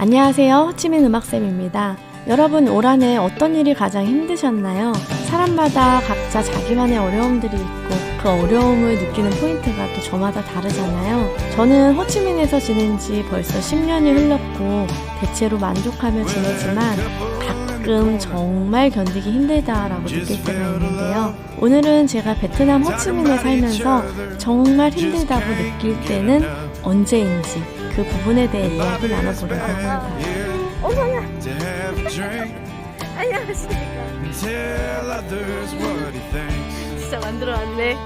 안녕하세요. 호치민 음악쌤입니다. 여러분, 올 한 해 어떤 일이 가장 힘드셨나요? 사람마다 각자 자기만의 어려움들이 있고 그 어려움을 느끼는 포인트가 또 저마다 다르잖아요. 저는 호치민에서 지낸 지 벌써 10년이 흘렀고 대체로 만족하며 지내지만 가끔 정말 견디기 힘들다라고 느낄 때가 있는데요. 오늘은 제가 베트남 호치민에 살면서 정말 힘들다고 느낄 때는 언제인지 그 부분에 대해 이야기 나눠보려고 합니다. 어머나! 안녕하십니까. 진짜 만들어놨네.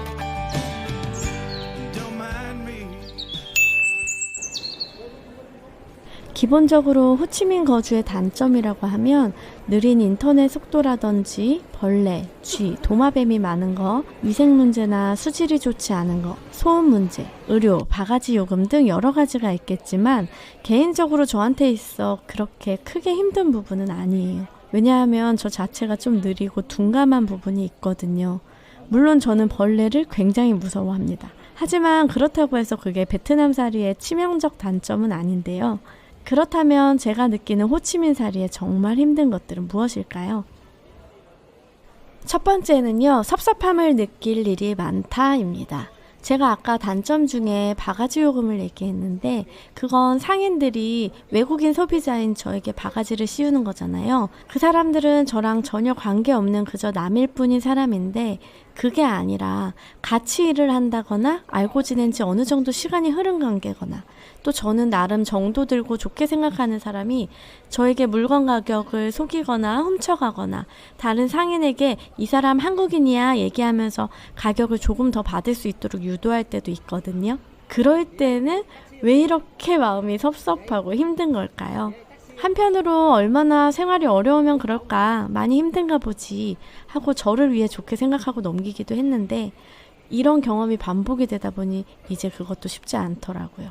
기본적으로 호치민 거주의 단점이라고 하면 느린 인터넷 속도라든지 벌레, 쥐, 도마뱀이 많은 거, 위생 문제나 수질이 좋지 않은 거, 소음 문제, 의료, 바가지 요금 등 여러 가지가 있겠지만 개인적으로 저한테 있어 그렇게 크게 힘든 부분은 아니에요. 왜냐하면 저 자체가 좀 느리고 둔감한 부분이 있거든요. 물론 저는 벌레를 굉장히 무서워합니다. 하지만 그렇다고 해서 그게 베트남살이의 치명적 단점은 아닌데요. 그렇다면 제가 느끼는 호치민살이의 정말 힘든 것들은 무엇일까요? 첫 번째는요, 섭섭함을 느낄 일이 많다입니다. 제가 아까 단점 중에 바가지 요금을 얘기했는데 그건 상인들이 외국인 소비자인 저에게 바가지를 씌우는 거잖아요. 그 사람들은 저랑 전혀 관계없는 그저 남일 뿐인 사람인데 그게 아니라 같이 일을 한다거나 알고 지낸 지 어느 정도 시간이 흐른 관계거나 또 저는 나름 정도 들고 좋게 생각하는 사람이 저에게 물건 가격을 속이거나 훔쳐가거나 다른 상인에게 이 사람 한국인이야 얘기하면서 가격을 조금 더 받을 수 있도록 유도할 때도 있거든요. 그럴 때는 왜 이렇게 마음이 섭섭하고 힘든 걸까요? 한편으로 얼마나 생활이 어려우면 그럴까, 많이 힘든가 보지 하고 저를 위해 좋게 생각하고 넘기기도 했는데 이런 경험이 반복이 되다 보니 이제 그것도 쉽지 않더라고요.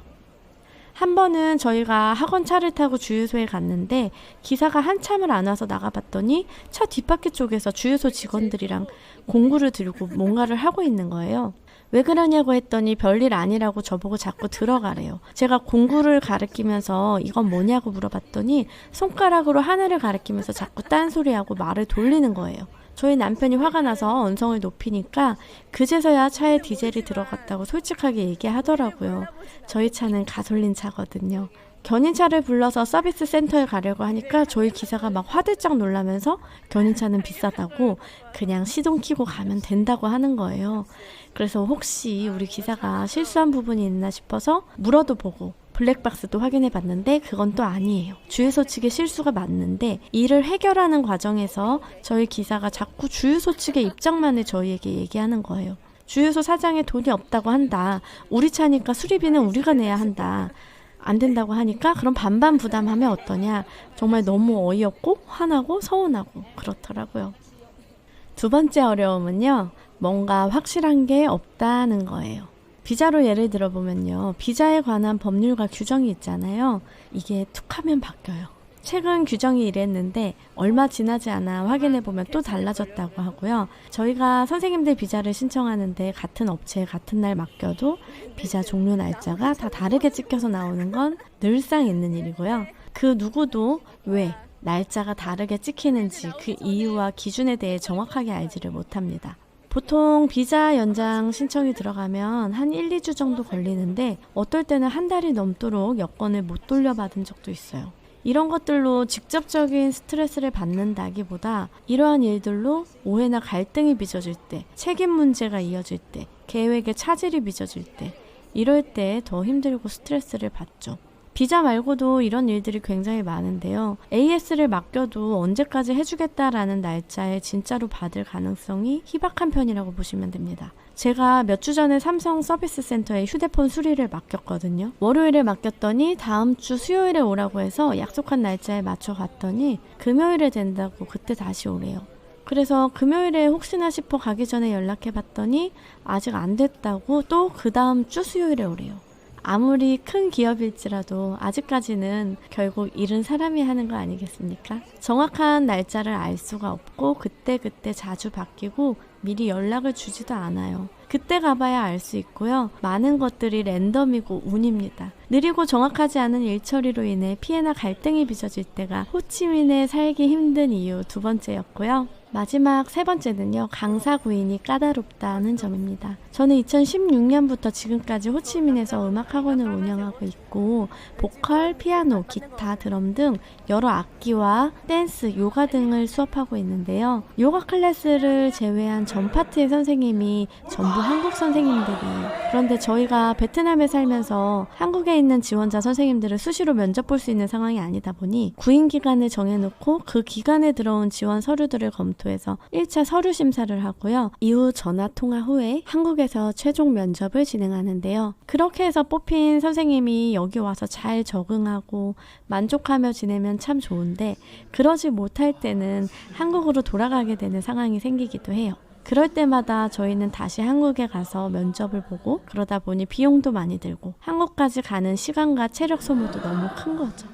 한 번은 저희가 학원 차를 타고 주유소에 갔는데 기사가 한참을 안 와서 나가봤더니 차 뒷바퀴 쪽에서 주유소 직원들이랑 공구를 들고 뭔가를 하고 있는 거예요. 왜 그러냐고 했더니 별일 아니라고 저보고 자꾸 들어가래요. 제가 공구를 가리키면서 이건 뭐냐고 물어봤더니 손가락으로 하늘을 가리키면서 자꾸 딴소리하고 말을 돌리는 거예요. 저희 남편이 화가 나서 언성을 높이니까 그제서야 차에 디젤이 들어갔다고 솔직하게 얘기하더라고요. 저희 차는 가솔린 차거든요. 견인차를 불러서 서비스 센터에 가려고 하니까 저희 기사가 막 화들짝 놀라면서 견인차는 비싸다고 그냥 시동 켜고 가면 된다고 하는 거예요. 그래서 혹시 우리 기사가 실수한 부분이 있나 싶어서 물어도 보고 블랙박스도 확인해 봤는데 그건 또 아니에요. 주유소 측의 실수가 맞는데 이를 해결하는 과정에서 저희 기사가 자꾸 주유소 측의 입장만을 저희에게 얘기하는 거예요. 주유소 사장에 돈이 없다고 한다. 우리 차니까 수리비는 우리가 내야 한다. 안 된다고 하니까 그럼 반반 부담하면 어떠냐. 정말 너무 어이없고 화나고 서운하고 그렇더라고요. 두 번째 어려움은요. 뭔가 확실한 게 없다는 거예요. 비자로 예를 들어보면요. 비자에 관한 법률과 규정이 있잖아요. 이게 툭 하면 바뀌어요. 최근 규정이 이랬는데 얼마 지나지 않아 확인해보면 또 달라졌다고 하고요. 저희가 선생님들 비자를 신청하는데 같은 업체에 같은 날 맡겨도 비자 종료 날짜가 다 다르게 찍혀서 나오는 건 늘상 있는 일이고요. 그 누구도 왜 날짜가 다르게 찍히는지 그 이유와 기준에 대해 정확하게 알지를 못합니다. 보통 비자 연장 신청이 들어가면 한 1, 2주 정도 걸리는데 어떨 때는 한 달이 넘도록 여권을 못 돌려받은 적도 있어요. 이런 것들로 직접적인 스트레스를 받는다기보다 이러한 일들로 오해나 갈등이 빚어질 때, 책임 문제가 이어질 때, 계획에 차질이 빚어질 때, 이럴 때 더 힘들고 스트레스를 받죠. 비자 말고도 이런 일들이 굉장히 많은데요. AS를 맡겨도 언제까지 해주겠다라는 날짜에 진짜로 받을 가능성이 희박한 편이라고 보시면 됩니다. 제가 몇 주 전에 삼성 서비스 센터에 휴대폰 수리를 맡겼거든요. 월요일에 맡겼더니 다음 주 수요일에 오라고 해서 약속한 날짜에 맞춰 갔더니 금요일에 된다고 그때 다시 오래요. 그래서 금요일에 혹시나 싶어 가기 전에 연락해 봤더니 아직 안 됐다고 또 그 다음 주 수요일에 오래요. 아무리 큰 기업일지라도 아직까지는 결국 일은 사람이 하는 거 아니겠습니까? 정확한 날짜를 알 수가 없고 그때그때 자주 바뀌고 미리 연락을 주지도 않아요. 그때 가봐야 알 수 있고요. 많은 것들이 랜덤이고 운입니다. 느리고 정확하지 않은 일처리로 인해 피해나 갈등이 빚어질 때가 호치민에 살기 힘든 이유 두 번째였고요. 마지막 세 번째는요. 강사 구인이 까다롭다는 점입니다. 저는 2016년부터 지금까지 호치민에서 음악학원을 운영하고 있고 보컬, 피아노, 기타, 드럼 등 여러 악기와 댄스, 요가 등을 수업하고 있는데요. 요가 클래스를 제외한 전 파트의 선생님이 전부 한국 선생님들이에요. 그런데 저희가 베트남에 살면서 한국에 있는 지원자 선생님들을 수시로 면접 볼 수 있는 상황이 아니다 보니 구인 기간을 정해놓고 그 기간에 들어온 지원 서류들을 검토해서 1차 서류 심사를 하고요. 이후 전화 통화 후에 한국에서 최종 면접을 진행하는데요. 그렇게 해서 뽑힌 선생님이 여기 와서 잘 적응하고 만족하며 지내면 참 좋은데 그러지 못할 때는 한국으로 돌아가게 되는 상황이 생기기도 해요. 그럴 때마다 저희는 다시 한국에 가서 면접을 보고 그러다 보니 비용도 많이 들고 한국까지 가는 시간과 체력 소모도 너무 큰 거죠.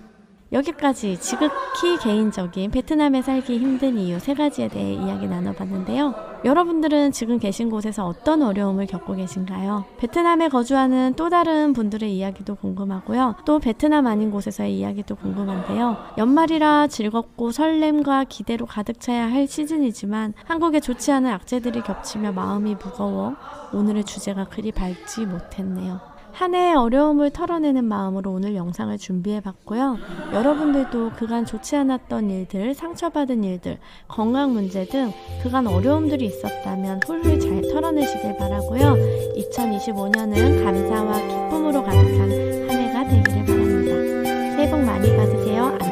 여기까지 지극히 개인적인 베트남에 살기 힘든 이유 3가지에 대해 이야기 나눠봤는데요. 여러분들은 지금 계신 곳에서 어떤 어려움을 겪고 계신가요? 베트남에 거주하는 또 다른 분들의 이야기도 궁금하고요. 또 베트남 아닌 곳에서의 이야기도 궁금한데요. 연말이라 즐겁고 설렘과 기대로 가득 차야 할 시즌이지만 한국에 좋지 않은 악재들이 겹치며 마음이 무거워 오늘의 주제가 그리 밝지 못했네요. 한 해의 어려움을 털어내는 마음으로 오늘 영상을 준비해봤고요. 여러분들도 그간 좋지 않았던 일들, 상처받은 일들, 건강 문제 등 그간 어려움들이 있었다면 훌훌 잘 털어내시길 바라고요. 2025년은 감사와 기쁨으로 가득한 한 해가 되기를 바랍니다. 새해 복 많이 받으세요.